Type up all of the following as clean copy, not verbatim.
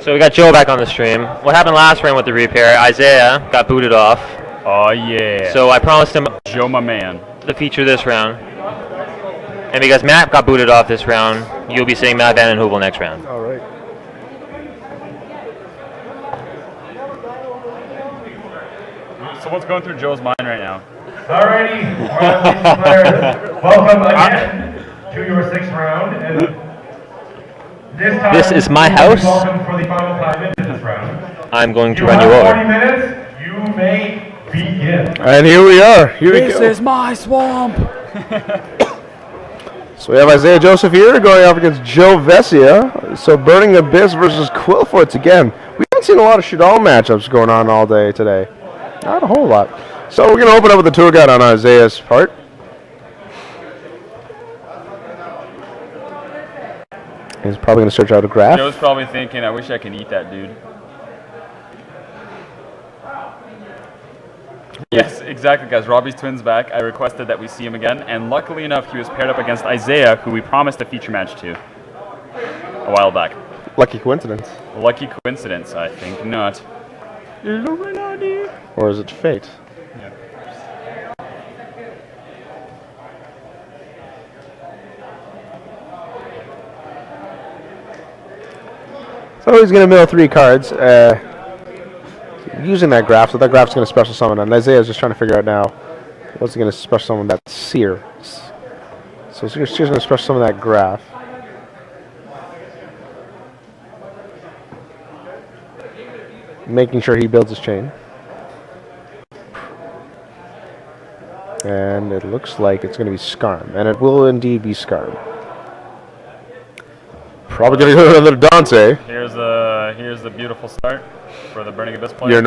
So we got Joe back on the stream. What happened last round with the repair? Isaiah got booted off. Oh, yeah. So I promised him Joe, my man. the feature this round. And because Matt got booted off this round, you'll be seeing Matt Van Hoovel next round. All right. So what's going through Joe's mind right now? Alrighty, players, welcome again to your 6th round. And this time, This is my house. welcome for the final time into this round. I'm going to You run you have over. 40 minutes, you may begin. And here we are. Here we This go. is my swamp. So we have Isaiah Joseph here going up against Joe Vesia. So Burning Abyss versus Quillforts again. We haven't seen a lot of Shadal matchups going on all day today. Not a whole lot. So we're going to open up with the tour guide on Isaiah's part. He's probably going to search out a graph. Joe's probably thinking, I wish I could eat that dude. Yes, exactly, guys. Robbie's twin's back. I requested that we see him again, and luckily enough, he was paired up against Isaiah, who we promised a feature match to a while back. Lucky coincidence. Lucky coincidence, I think not. Illuminati. Or is it fate? Yeah. So he's going to mill 3 cards. Using that graph, so that graph's going to special summon, and Isaiah's just trying to figure out now what's he going to special summon that seer. So she's going to special summon that graph. Making sure he builds his chain. And it looks like it's going to be Skarm, and it will indeed be Skarm. Probably going to go to another Dante. Here's the beautiful start for the Burning Abyss player. Your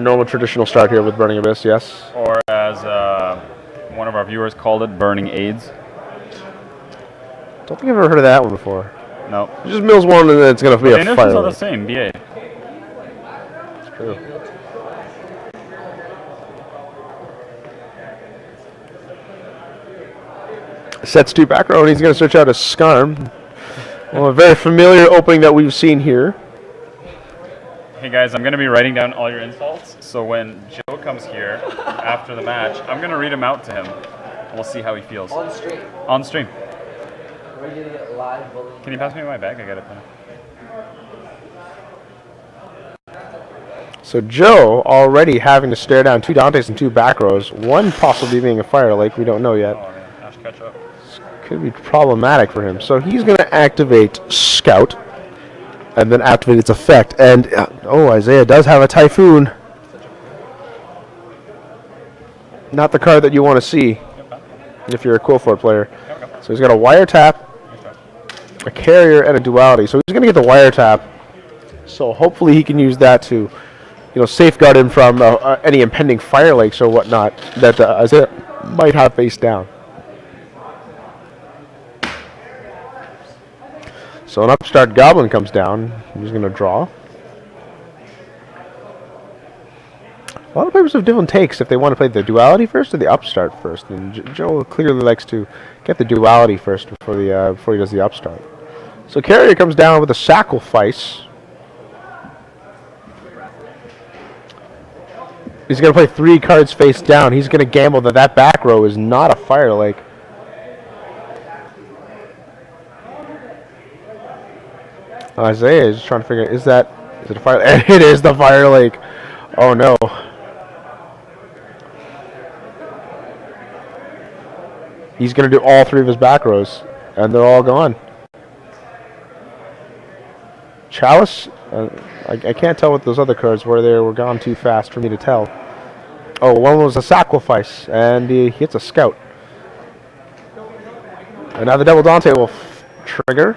normal traditional start here with Burning Abyss, yes. Or as one of our viewers called it, Burning AIDS. Don't think I've ever heard of that one before. No. It just mills one and then it's going to be The a inertials are fire. the same, BA. It's true. Sets 2 back row and he's going to search out a Skarm. Well, a very familiar opening that we've seen here. Hey guys, I'm going to be writing down all your insults, so when Joe comes here after the match, I'm going to read them out to him. And we'll see how he feels. On stream. On stream. We're gonna get live bullying. Can you pass me my bag? I got a pen. So Joe already having to stare down 2 Dantes and 2 back rows, one possibly being a Fire Lake, we don't know yet. Oh, man. I have to catch up. Could be problematic for him. So he's going to activate Scout and then activate its effect. And, Isaiah does have a Typhoon. Not the card that you want to see if you're a Quillfort player. So he's got a Wiretap, a Carrier, and a Duality. So he's going to get the Wiretap. So hopefully he can use that to, safeguard him from any impending Fire Lakes or whatnot that Isaiah might have face down. So an Upstart Goblin comes down. He's going to draw. A lot of players have different takes if they want to play the Duality first or the Upstart first. And Joe clearly likes to get the Duality first before he does the Upstart. So Carrier comes down with a Sacrifice. He's going to play 3 cards face down. He's going to gamble that back row is not a Fire Lake. Isaiah is trying to figure out, is it a Fire Lake? It is the Fire Lake. Oh no. He's going to do all 3 of his back rows, and they're all gone. Chalice, I can't tell what those other cards were. They were gone too fast for me to tell. Oh, one was a Sacrifice, and he hits a Scout. And now the Double Dante will trigger.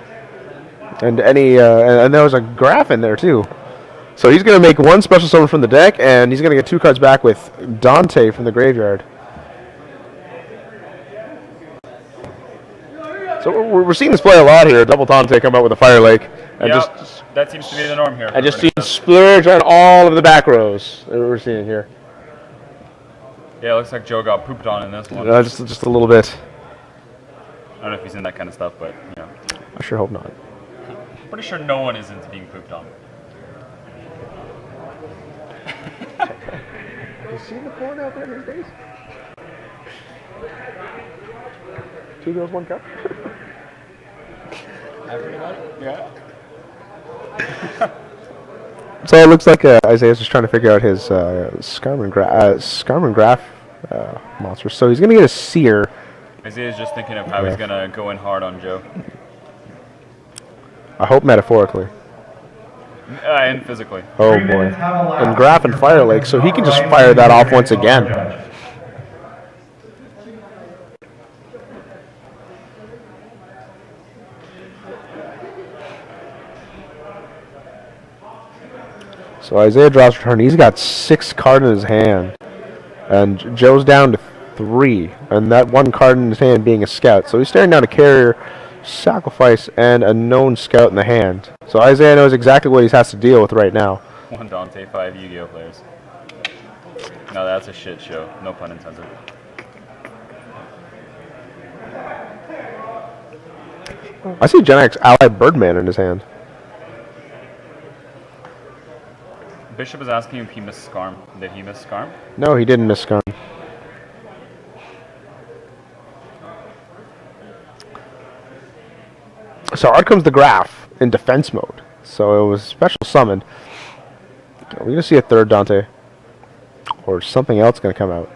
And and there was a graph in there too. So he's going to make 1 special summon from the deck, and he's going to get 2 cards back with Dante from the graveyard. So we're seeing this play a lot here. Double Dante come out with a Fire Lake, and that seems to be the norm here. And just seeing splurge on all of the back rows that we're seeing here. Yeah, it looks like Joe got pooped on in this one. Just a little bit. I don't know if he's in that kind of stuff, but I sure hope not. Pretty sure no one is into being pooped on. You seen the porn out there these days? 2 girls, 1 cup? Yeah. So it looks like Isaiah's just trying to figure out his Skarman Graph monster. So he's going to get a Seer. Isaiah's just thinking of how he's going to go in hard on Joe. I hope metaphorically. And physically. Oh boy. And Graph and Fire Lake, so he can just fire that off once again. So Isaiah draws return. He's got 6 cards in his hand. And Joe's down to 3. And that 1 card in his hand being a scout. So he's staring down a carrier, sacrifice, and a known scout in the hand. So Isaiah knows exactly what he has to deal with right now. 1 Dante, 5 Yu-Gi-Oh players. No, that's a shit show. No pun intended. I see Gen X Ally Birdman in his hand. Bishop is asking if he missed Skarm. Did he miss Skarm? No, he didn't miss Skarm. So out comes the Graph in defense mode. So it was special summoned. Are we going to see a 3rd Dante? Or something else going to come out?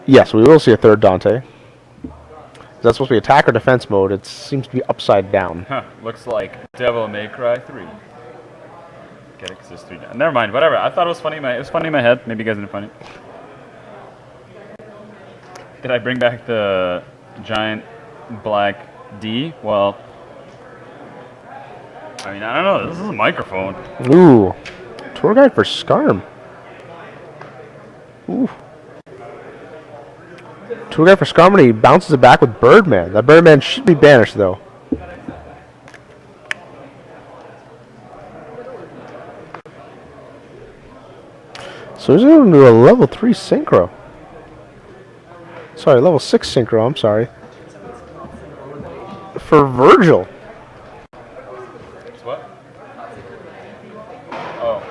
Yes, we will see a 3rd Dante. Is that supposed to be attack or defense mode? It seems to be upside down. Huh, looks like Devil May Cry 3. Get it, because there's 3 down. Never mind, whatever. I thought it was funny. It was funny in my head. Maybe you guys didn't find it. Did I bring back the giant black D? Well, I mean, I don't know. This is a microphone. Ooh. Tour guide for Skarm. Ooh. Tour guide for Skarm, and he bounces it back with Birdman. That Birdman should be banished, though. So he's going to do a level 3 synchro. Sorry, level 6 synchro, I'm sorry. For Virgil. It's what? Oh.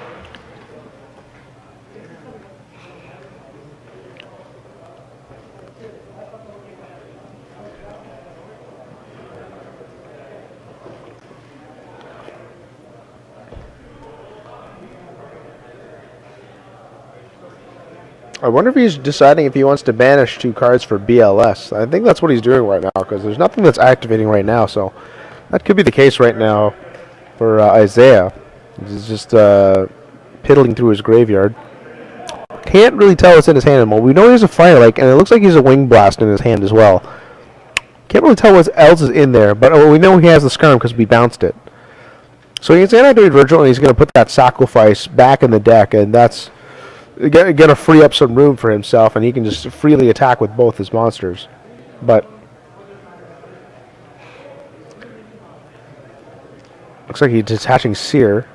I wonder if he's deciding if he wants to banish 2 cards for BLS. I think that's what he's doing right now, because there's nothing that's activating right now, so that could be the case right now for Isaiah. He's just piddling through his graveyard. Can't really tell what's in his hand anymore. We know he has a Fire Lake, and it looks like he has a Wing Blast in his hand as well. Can't really tell what else is in there, but we know he has the Skarm because we bounced it. So he's going to activate Virgil, and he's going to put that Sacrifice back in the deck, and that's going to free up some room for himself, and he can just freely attack with both his monsters. But looks like he's detaching Seer.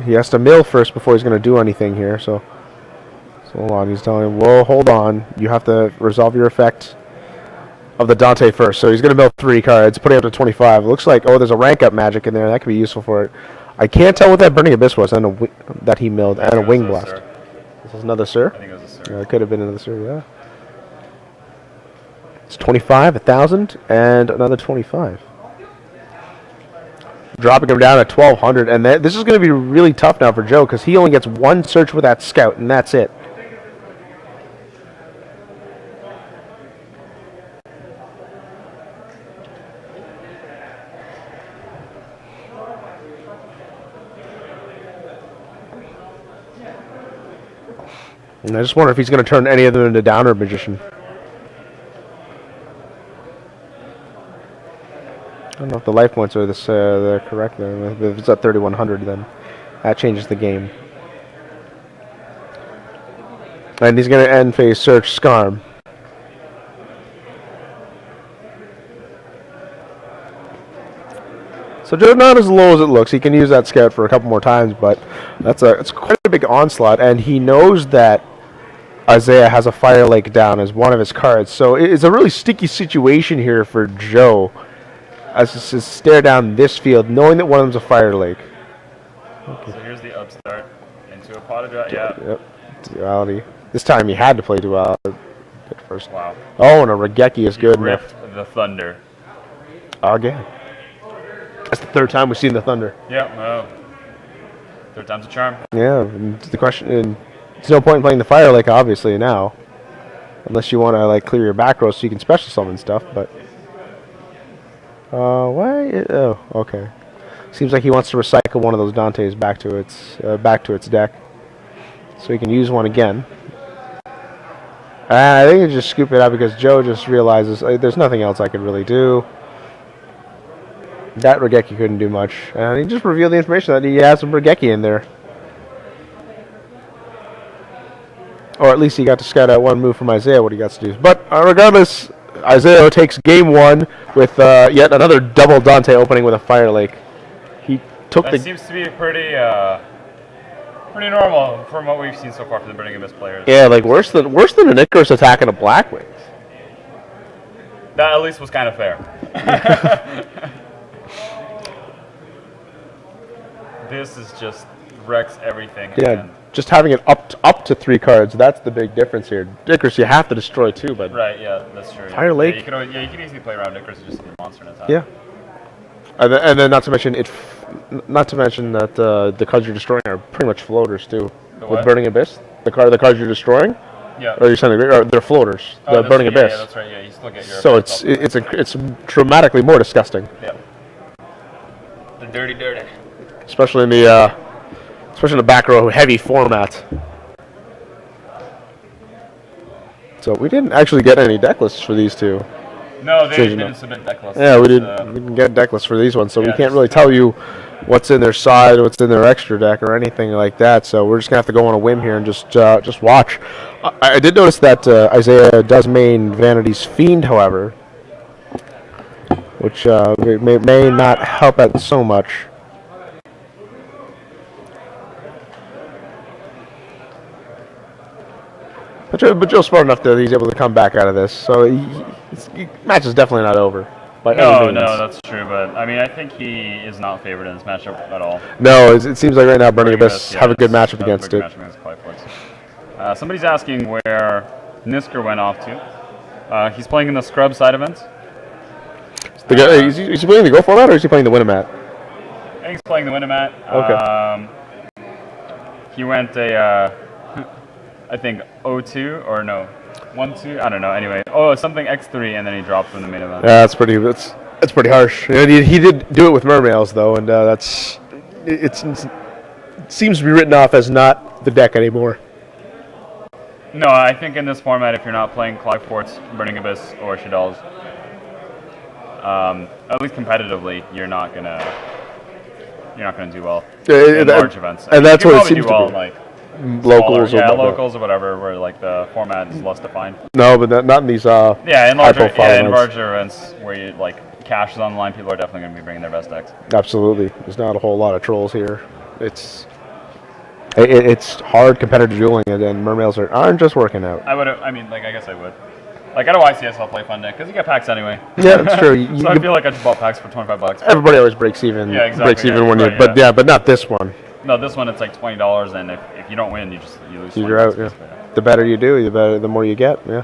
He has to mill first before he's going to do anything here. So hold on. He's telling him, "Well, hold on. You have to resolve your effect of the Dante first." So he's going to mill 3 cards, putting up to 25. It looks like, oh, there's a rank up magic in there. That could be useful for it. I can't tell what that Burning Abyss was, and that he milled, and a Wing Blast. Sir. This is another Sir? I think it was a Sir. Yeah, it could have been another Sir, yeah. It's 25, 1,000, and another 25. Dropping him down at 1,200, and this is going to be really tough now for Joe, because he only gets 1 search with that Scout, and that's it. And I just wonder if he's going to turn any of them into Downer Magician. I don't know if the life points are they're correct there. If it's at 3,100, then that changes the game. And he's going to end phase search Skarm. So Joe's not as low as it looks. He can use that Scout for a couple more times, but it's quite a big onslaught, and he knows that Isaiah has a Fire Lake down as one of his cards. So it's a really sticky situation here for Joe as to stare down this field, knowing that one of them's a Fire Lake. So here's the upstart into a pot of draw. Yeah. Yep. Duality. This time he had to play duality at first. Wow. Oh, and a Regeki is good enough. Ripped the Thunder. Again. That's the third time we've seen the Thunder. Yeah. Well, third time's a charm. Yeah. And the question, and there's no point in playing the Fire Lake obviously now, unless you want to like clear your back row so you can special summon stuff. But why? Oh, okay. Seems like he wants to recycle one of those Dantes back to its deck, so he can use one again. And I think you just scoop it out because Joe just realizes there's nothing else I could really do. That Regeki couldn't do much, and he just revealed the information that he has some Regeki in there. Or at least he got to scout out one move from Isaiah, what he got to do. But regardless, Isaiah takes game one with yet another double Dante opening with a Fire Lake. He took That seems to be pretty normal from what we've seen so far from the Burning Abyss players. Yeah, like worse than an Icarus attack and a Blackwings. That at least was kind of fair. This is just wrecks everything. Yeah, And just having it up to 3 cards, that's the big difference here. Icarus you have to destroy too, but right, yeah, that's true. Fire Lake. Yeah, you can easily play around Icarus and just be a monster in attack. yeah. And then not to mention that the cards you're destroying are pretty much floaters too. The With what? Burning Abyss, the cards you're destroying, Yeah. or you're saying they're floaters. Oh, The that's Burning true. Abyss. Yeah, that's right. Yeah, you still get your. So effect it's dramatically more disgusting, yeah. The dirty. especially in the back row heavy format. So we didn't actually get any deck lists for these two. No, they Changing didn't up. submit deck lists. Yeah, we It's, didn't get deck lists for these ones, so we yeah, can't just- really tell you what's in their side, what's in their extra deck, or anything like that. So we're just gonna have to go on a whim here and just watch. I did notice that Isaiah does main Vanity's Fiend, however, which may not help out so much. But Joe's smart enough that he's able to come back out of this. So the match is definitely not over. By any No, means. that's true. But I mean, I think he is not favored in this matchup at all. No, it seems like right now Burning Abyss yeah, have a good it's- matchup have against a good it. matchup against Clydeforts. Somebody's asking where Nisker went off to. He's playing in the Scrub side event. Is he playing the Go format or is he playing the Winamat? I think he's playing the Winamat. Okay. He went I think 0-2 or no, 1-2. I don't know. Anyway, something X3, and then he dropped from the main event. Yeah, that's pretty harsh. He did do it with Mermails though, and it seems to be written off as not the deck anymore. No, I think in this format, if you're not playing Clydeforts, Burning Abyss, or Shadal's, at least competitively, you're not gonna do well in large events. And that's you what it can seems probably do well to be. in, like Locals, smaller, or locals or whatever, where like the format is less defined. No, but not in these. Yeah, in high-profile events. larger events where you like cash is on the line, people are definitely going to be bringing their best decks. Absolutely, there's not a whole lot of trolls here. It's hard competitive dueling, and Mermails aren't just working out. I guess I would. Like, at a YCS, I'll play fun deck, because you get packs anyway. Yeah, that's true. So I feel like I just bought packs for $25. Everybody always breaks even. Yeah, exactly, Breaks even yeah, when right, you, but not this one. No, this one it's like $20, and if you don't win, you lose. You're out. Yeah. The better you do, the more you get. Yeah.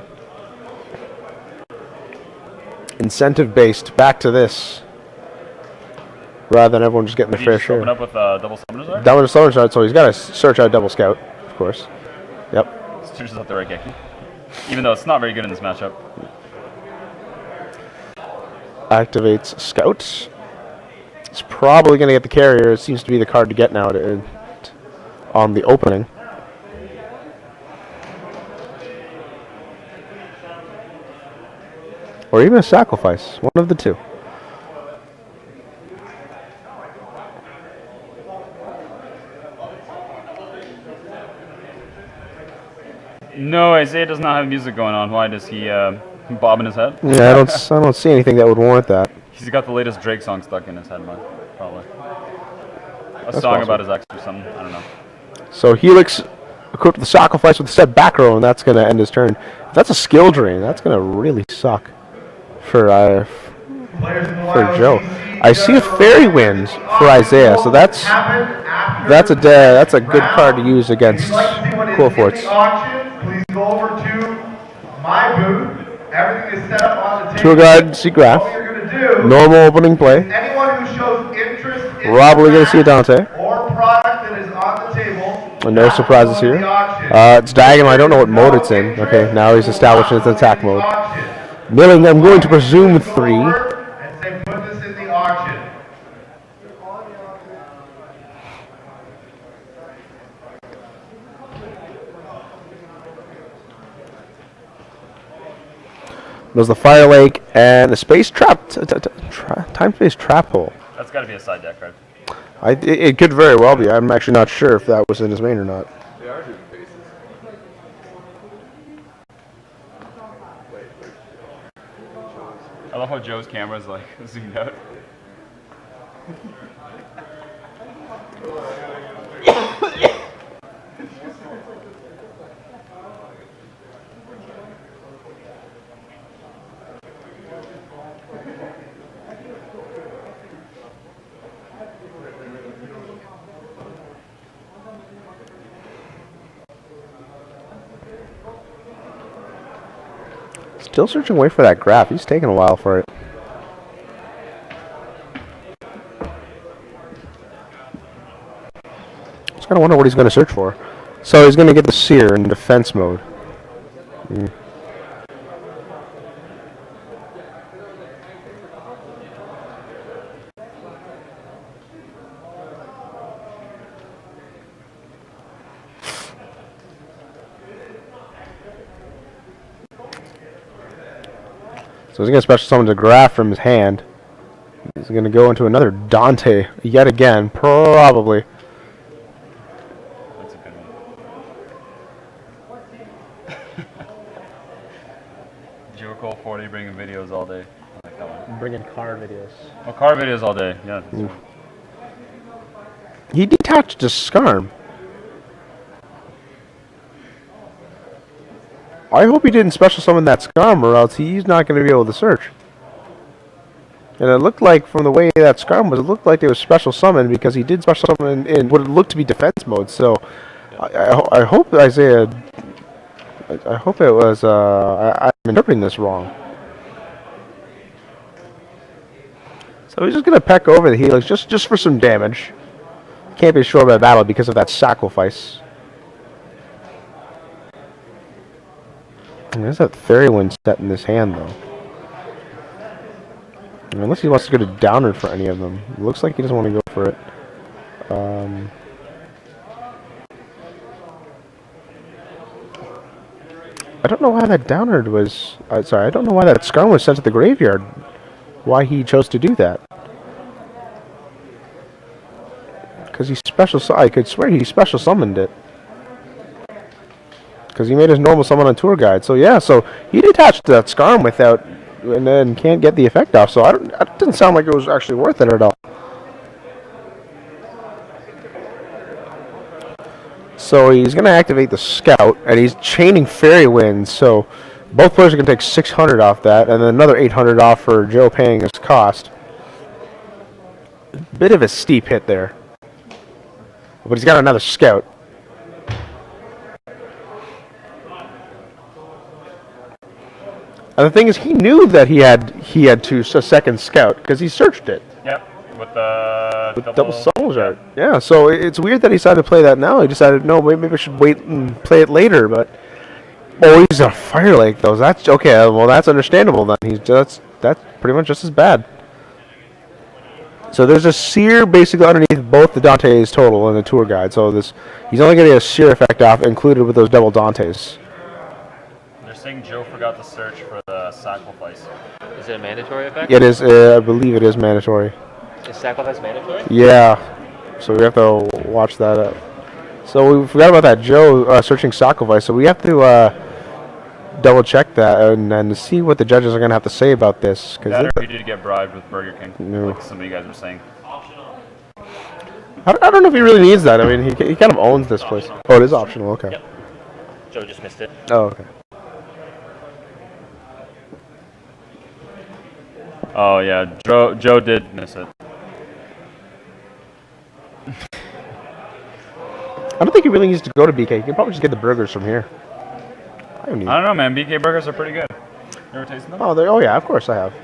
Incentive based. Back to this. Rather than everyone just getting their Did fair you just share. open up with double summoners there? Double Summoners out, so he's got to search out Double Scout, of course. Yep. Searches up the Regeki. Even though it's not very good in this matchup. Activates Scout. He's probably going to get the carrier. It seems to be the card to get now on the opening. Or even a sacrifice. One of the two. No, Isaiah does not have music going on. Why does he bob in his head? Yeah, I don't see anything that would warrant that. He's got the latest Drake song stuck in his head, probably. A That's song possible. about his ex or something. I don't know. So Helix equipped with the sacrifice with the step back row, and that's going to end his turn. If that's a skill drain, that's going to really suck for Joe. I see a fairy wind for Isaiah, so that's a good card to use against Cool Forts. Please go over to my booth. Everything is set up on the table. Tour guide, see graph. All you're going to do, Normal opening play. anyone who shows interest in Probably going to see a Dante. or product that is on the table. And no surprises here. It's diagonal. I don't know what mode it's in. Okay, now he's establishing its attack mode. Milling, I'm going to presume 3. And say put this in the auction. There's the Fire Lake and the Space Trap, Time Space Trap Hole. That's got to be a side deck card. It could very well be. I'm actually not sure if that was in his main or not. They are doing faces. I love how Joe's camera's like zoomed out. Still searching away for that graph. He's taking a while for it. Just gotta wonder what he's gonna search for. So he's gonna get the Seer in defense mode. So he's going to special summon the graph from his hand. He's going to go into another Dante yet again, probably. That's a good one. Joe Cole 40 bringing videos all day. I like that one. Bringing card videos. Oh, car videos all day. Yeah. He detached a Skarm. I hope he didn't special summon that Skarm, or else he's not going to be able to search. And it looked like, from the way that Skarm was, it looked like it was special summoned because he did special summon in what it looked to be defense mode. So I hope Isaiah. I hope it was. I'm interpreting this wrong. So he's just going to peck over the Helix just for some damage. Can't be sure about battle because of that sacrifice. And there's that Fairy Wind set in his hand, though. Unless he wants to go to Downward for any of them. It looks like he doesn't want to go for it. I don't know why that Downward was... sorry, I don't know why that Skarm was sent to the graveyard. Why he chose to do that. Because he I could swear he special summoned it. Because he made his normal summon on Tour Guide. So yeah, so he detached that Skarm without... and then can't get the effect off. So it didn't sound like it was actually worth it at all. So he's going to activate the Scout, and he's chaining Fairy Winds. So both players are going to take 600 off that, and then another 800 off for Joe paying his cost. Bit of a steep hit there. But he's got another Scout. And the thing is, he knew that he had a second Scout because he searched it. Yep, with the double Soul Art. Yeah, so it's weird that he decided to play that now. He decided, no, maybe I should wait and play it later. But he's a Fire Lake though. That's okay. Well, that's understandable then. That's pretty much just as bad. So there's a Seer basically underneath both the Dante's total and the Tour Guide. So he's only going to get a Seer effect off included with those double Dantes. Saying Joe forgot to search for the sacrifice. Is it a mandatory effect? It is. I believe it is mandatory. Is sacrifice mandatory? Yeah. So we have to watch that up. So we forgot about that Joe searching sacrifice. So we have to double check that and see what the judges are going to have to say about this. That or he did get bribed with Burger King, like some of you guys were saying. I don't know if he really needs that. I mean, he kind of owns this place. Oh, it is optional. Okay. Yep. Joe just missed it. Oh, okay. Oh yeah, Joe did miss it. I don't think he really needs to go to BK. He can probably just get the burgers from here. I don't need. I don't know, man. BK burgers are pretty good. You ever tasted them? Oh yeah, of course I have.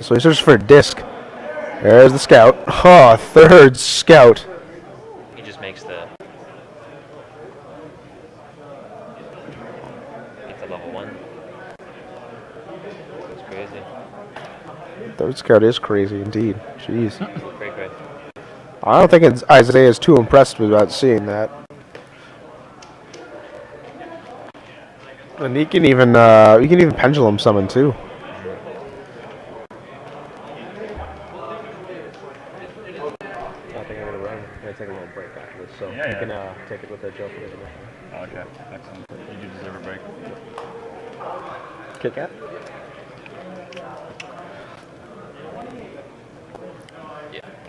So he searches for a disc. There's the scout. Oh, third scout. He just makes the. It's a level 1. That's crazy. Third scout is crazy indeed. Jeez. Great, great. I don't think Isaiah is too impressed about seeing that. And he can even pendulum summon too. I think I'm gonna take a little break after this, so Yeah, you yeah. can take it with a joke. Oh, okay, excellent. You do deserve a break. Kit Kat.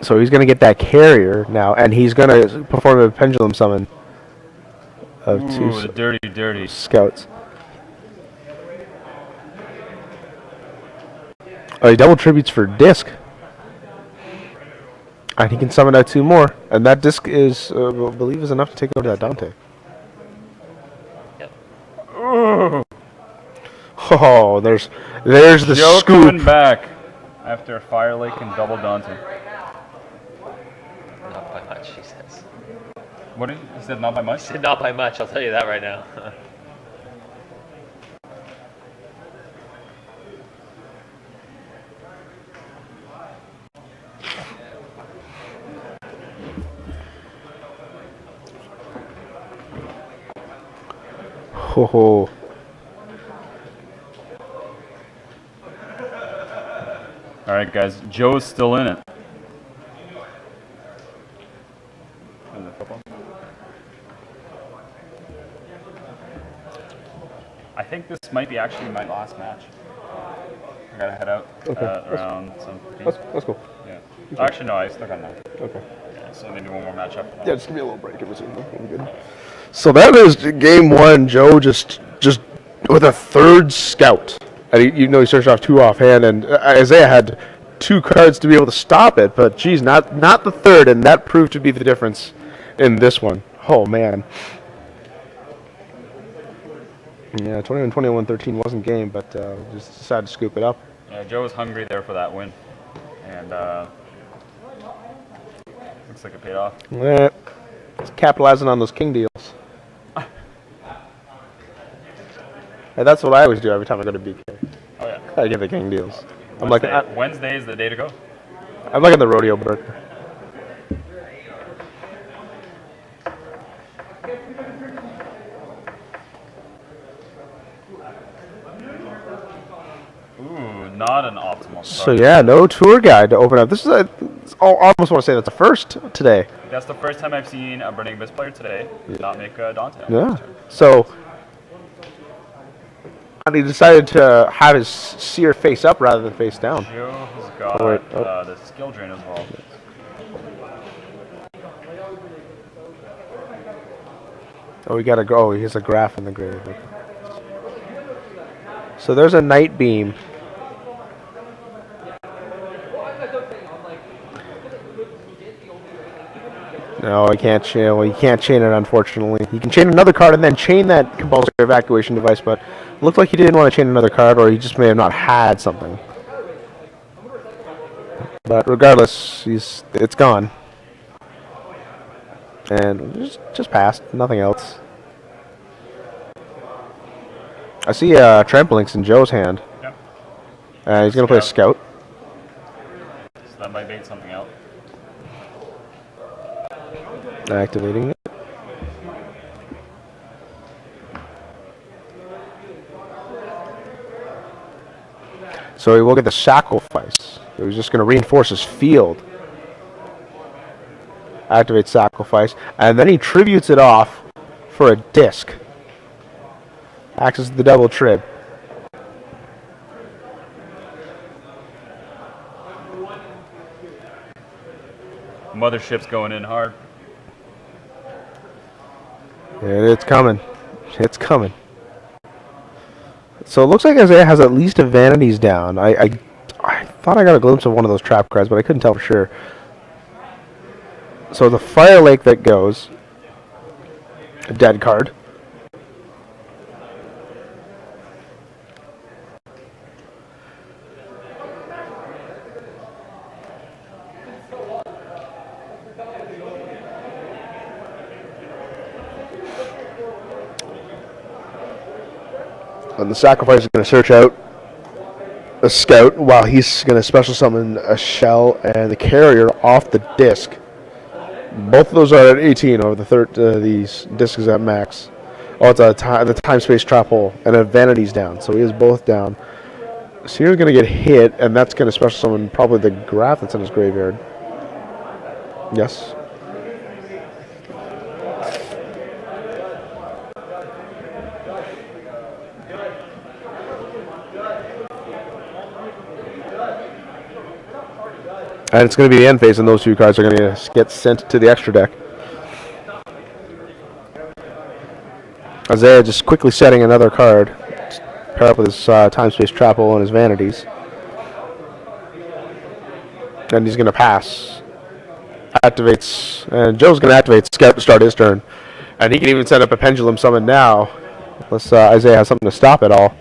So he's gonna get that carrier now, and he's gonna perform a pendulum summon of Ooh, two the dirty. scouts. Oh, he double tributes for disc. And he can summon out 2 more. And that disc is, I believe, is enough to take out that Dante. Yep. Ooh, Oh, there's the Joe scoop. coming back after Fire Lake and double Dante. Not by much, he says. What did he said? Not by much. Said not by much, I'll tell you that right now. Ho ho. All right, guys. Joe's still in it. I think this might be actually my last match. I gotta head out around some. That's cool. Yeah. Actually, no. I still got none. Okay. Yeah, so maybe one more match up. Yeah, just give me a little break. It was good. So that is game 1. Joe just with a third scout. And he searched off 2 offhand, and Isaiah had 2 cards to be able to stop it. But geez, not the third, and that proved to be the difference in this one. Oh man. Yeah, 21-13 wasn't game, but just decided to scoop it up. Yeah, Joe was hungry there for that win, and looks like it paid off. Yeah, he's capitalizing on those king deals. Hey, that's what I always do every time I go to BK. Oh yeah. I get the king deals. Wednesday is the day to go. I'm like in the rodeo burger. Ooh, not an optimal So start. yeah, no tour guide to open up. This is I almost want to say that's the first today. That's the first time I've seen a Burning Abyss player today not make a Dante. Yeah. So, and he decided to have his seer face up rather than face down. Joe has got Oh, wait. the skill drain as well. Oh, we gotta go. Oh, he has a graph in the grave. So there's a night beam. No, I can't chain. Well, you can't chain it, unfortunately. You can chain another card and then chain that compulsory evacuation device, but it looked like he didn't want to chain another card, or he just may have not had something. But regardless, it's gone. And just passed. Nothing else. I see Trampolinks in Joe's hand. Yep. He's going to play Scout. So that might bait something out. Activating it. So he will get the sacrifice. So he's just going to reinforce his field. Activate sacrifice. And then he tributes it off for a disc. Acts as the double trib. Mothership's going in hard. It's coming. It's coming. So it looks like Isaiah has at least a vanities down. I thought I got a glimpse of one of those trap cards, but I couldn't tell for sure. So the Fire Lake that goes, a dead card. And the Sacrifice is going to search out a Scout while he's going to special summon a Shell and the Carrier off the disc. Both of those are at 18 over the third. These discs at max. Oh, it's the time space trap hole and a vanity's down, so he is both down. Seer's going to get hit, and that's going to special summon probably the Graph that's in his graveyard. Yes. And it's going to be the end phase, and those two cards are going to get sent to the extra deck. Isaiah just quickly setting another card. Pair up with his Time Space Trap Hole and his Vanities. And he's going to pass. Activates. And Joe's going to activate Scout to start his turn. And he can even set up a Pendulum Summon now. Unless Isaiah has something to stop it all.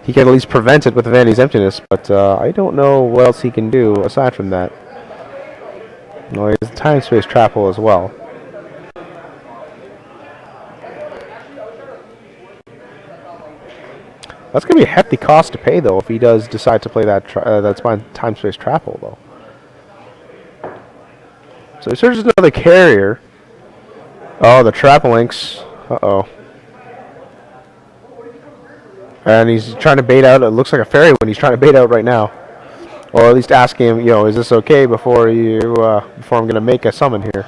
He can at least prevent it with the Vanity's Emptiness, but I don't know what else he can do aside from that. No, he has the Time Space Trap Hole as well. That's going to be a hefty cost to pay, though, if he does decide to play that Time Space Trap Hole, though. So he searches another Carrier. Oh, the Trap Links. Uh-oh. And he's trying to bait out, it looks like a fairy when he's trying to bait out right now. Or at least ask him, is this okay before I'm going to make a summon here.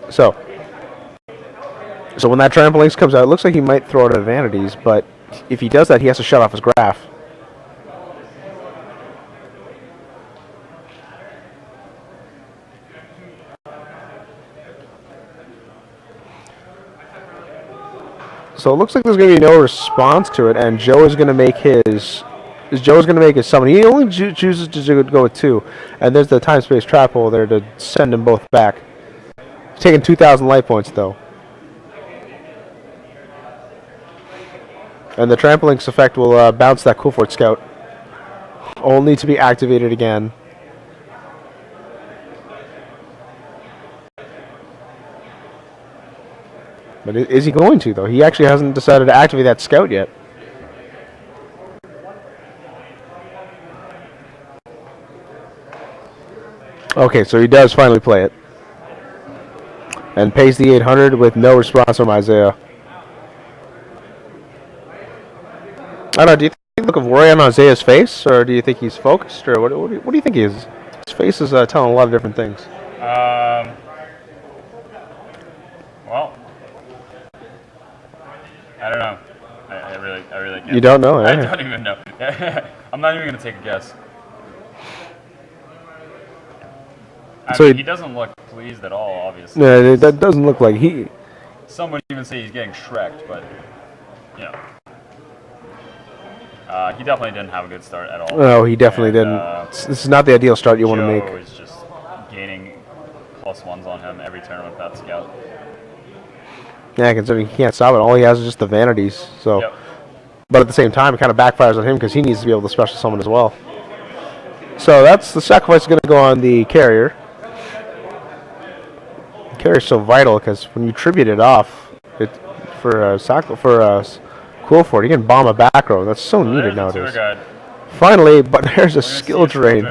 So when that Trampolinx comes out, it looks like he might throw it at Vanities, but if he does that, he has to shut off his Graph. So it looks like there's going to be no response to it, and Joe is going to make his summon. He only chooses to go with 2, and there's the Time Space Trap Hole there to send them both back. He's taking 2,000 life points though, and the Trampolinx effect will bounce that Cool Fort Scout, only to be activated again. But is he going to, though? He actually hasn't decided to activate that Scout yet. Okay, so he does finally play it. And pays the 800 with no response from Isaiah. I don't know, do you think the look of worry on Isaiah's face? Or do you think he's focused? Or what do you think he is? His face is telling a lot of different things. Well, I don't know. I really can't. You don't know? I don't even know. I'm not even going to take a guess. I mean, he doesn't look pleased at all, obviously. No, that doesn't look like he... Some would even say he's getting Shrek'd, but, he definitely didn't have a good start at all. No, he definitely didn't. This is not the ideal start you want to make. Joe is just gaining +1s on him every turn with that Scout. Yeah, considering he can't stop it. All he has is just the Vanities. So, Yep. But at the same time, it kind of backfires on him because he needs to be able to special summon as well. So that's the Sacrifice is going to go on the Carrier. The Carrier's so vital because when you tribute it off for Cool Fort, you can bomb a back row. That's so needed nowadays. Finally, but there's a skill drain.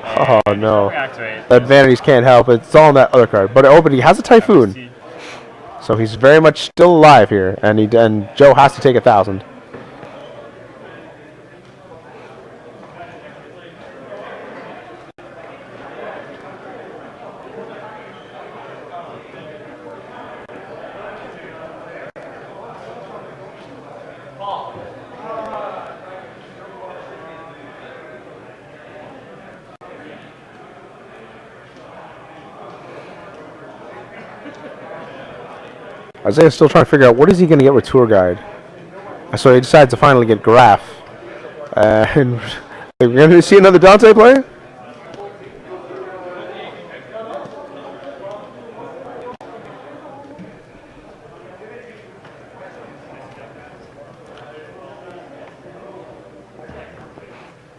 Oh no, that Vanities can't help. It's all on that other card. But he has a Typhoon. So he's very much still alive here, and Joe has to take 1,000. Isaiah's still trying to figure out what is he going to get with Tour Guide. So he decides to finally get Graph. And we're going to see another Dante play?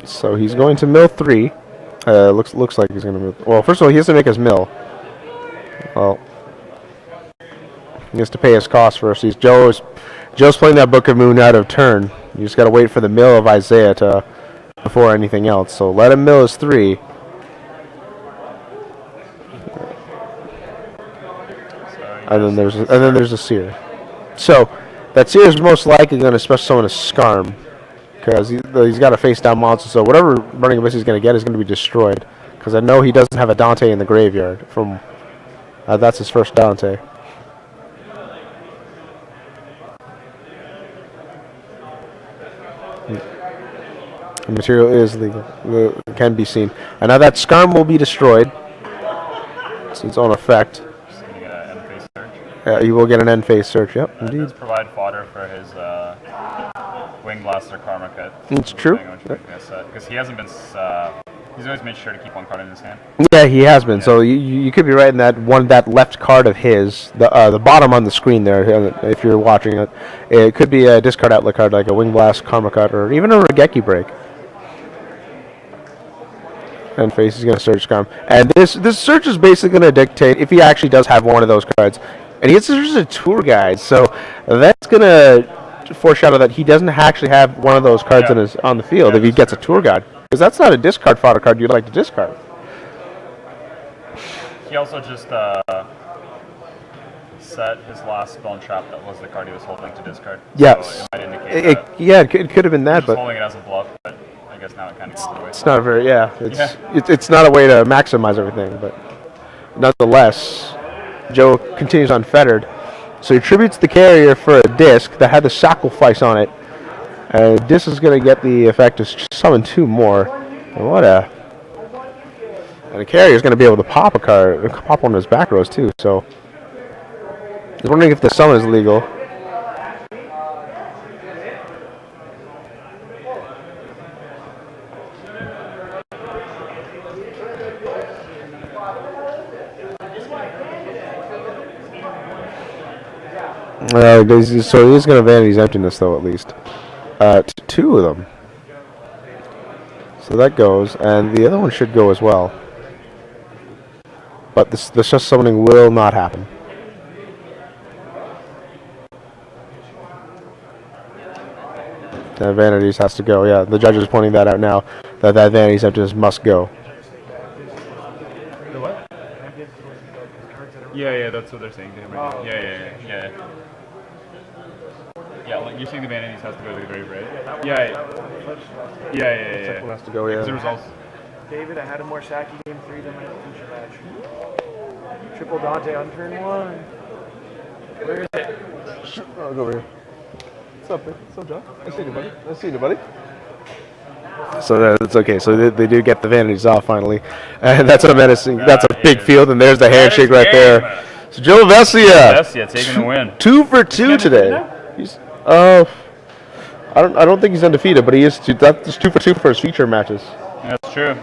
So he's going to mill 3. Looks like he's going to mill. Well, first of all, he has to make his mill. Well, he has to pay his costs first. Joe's playing that Book of Moon out of turn. You just got to wait for the mill of Isaiah before anything else. So let him mill his 3. And then there's a seer. So that seer is most likely going to special summon a Skarm. Because he's got a face-down monster, so whatever Burning Abyss he's going to get is going to be destroyed. Because I know he doesn't have a Dante in the graveyard. That's his first Dante. The material is legal. Can be seen. And now that Skarm will be destroyed. It's its own effect. You will get an end phase search, yep, indeed. Let's provide fodder for his Wing Blaster Karma Cut. It's true. Because he hasn't been. He's always made sure to keep one card in his hand. Yeah, he has been. Yeah. So you could be right in that left card of his, the bottom on the screen there. If you're watching it, it could be a discard outlet card like a Wing Blast Karma Cut or even a Regeki Break. And face is going to search Skarm, and this search is basically going to dictate if he actually does have one of those cards. And he gets a Tour Guide, so that's going to foreshadow that he doesn't actually have one of those cards on the field if he gets a Tour Guide. Because that's not a discard fodder card you'd like to discard. He also just set his last spell and trap that was the card he was holding to discard. Yes. So it might indicate it could have been that, but holding it as a bluff, but I guess now it kind of goes away. It's not very, it's not a way to maximize everything, but nonetheless, Joe continues unfettered. So he tributes the carrier for a disc that had the sacrifice on it. Disc is going to get the effect to summon 2 more. And the carrier is going to be able to pop a card, pop one of his back rows too. So I was wondering if the summon is legal. So he is going to Vanity's Emptiness, though, at least. 2 of them. So that goes, and the other one should go as well. But this just summoning will not happen. And Vanities has to go, yeah. The judge is pointing that out now, that Vanity's Emptiness must go. The what? Yeah, that's what they're saying to him right now. Yeah. Yeah, like you're saying the Vanities has to go to the grave, right? Yeah. Second one has to go, yeah. The results. David, I had a more sacky game 3 than my future match. Triple Dante on turn 1. Where is it? I'll go over here. What's up, man? What's up, John? Nice seeing you, buddy. So that's okay. So they do get the Vanities off finally, and that's a menacing. That's a big field, and there's the handshake right there. So Joe Vesia taking the win. 2 for 2 today. He's I don't think he's undefeated, but he is. That's 2 for 2 for his feature matches. That's true.